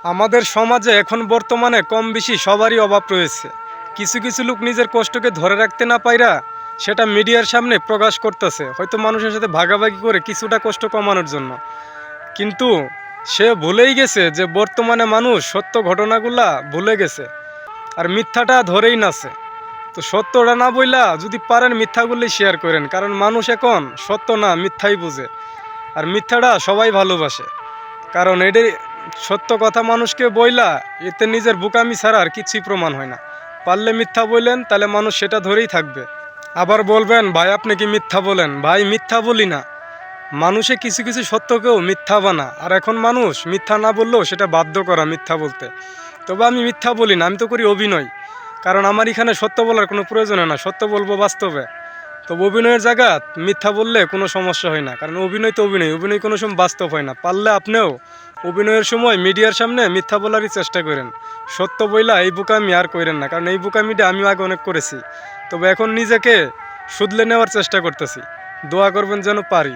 আমাদের সমাজে এখন বর্তমানে কম বেশি সবারই অভাব রয়েছে। কিছু কিছু লোক নিজের কষ্টকে ধরে রাখতে না পাইরা সেটা মিডিয়ার সামনে প্রকাশ করতেছে, হয়তো মানুষের সাথে ভাগাভাগি করে কিছুটা কষ্ট কমানোর জন্য। কিন্তু সে ভুলেই গেছে যে বর্তমানে মানুষ সত্য ঘটনাগুলা ভুলে গেছে আর মিথ্যাটা ধরেই নাছে। তো সত্যটা না বইলা যদি পারেন মিথ্যাগুলি শেয়ার করেন, কারণ মানুষ এখন সত্য না মিথ্যাই বুঝে, আর মিথ্যাটা সবাই ভালোবাসে। কারণ এটি সত্য কথা মানুষকে বইলা এতে নিজের বোকামি ছাড়া আর কিছুই প্রমাণ হয় না। পারলে মিথ্যা বললেন, তাহলে মানুষ সেটা ধরেই থাকবে। আবার বলবেন ভাই আপনি কি মিথ্যা বলেন? ভাই মিথ্যা বলি না, মানুষে কিছু কিছু সত্যকেও মিথ্যা বানা, আর এখন মানুষ মিথ্যা না বললেও সেটা বাধ্য করা মিথ্যা বলতে। তবে আমি মিথ্যা বলি না, আমি তো করি অভিনয়। কারণ আমার এখানে সত্য বলার কোনো প্রয়োজন হয় না, সত্য বলবো বাস্তবে। তবে অভিনয়ের জায়গা মিথ্যা বললে কোনো সমস্যা হয় না, কারণ অভিনয় তো অভিনয়, অভিনয় কোনো সময় বাস্তব হয় না। পারলে আপনিও অভিনয়ের সময় মিডিয়ার সামনে মিথ্যা বলারই চেষ্টা করেন, সত্য বইলা এই বোকামি আর করেন না, কারণ এই বোকামিটা আমিও আগে অনেক করেছি। তবে এখন নিজেকে শুধলে নেওয়ার চেষ্টা করতেছি, দোয়া করবেন যেন পারি।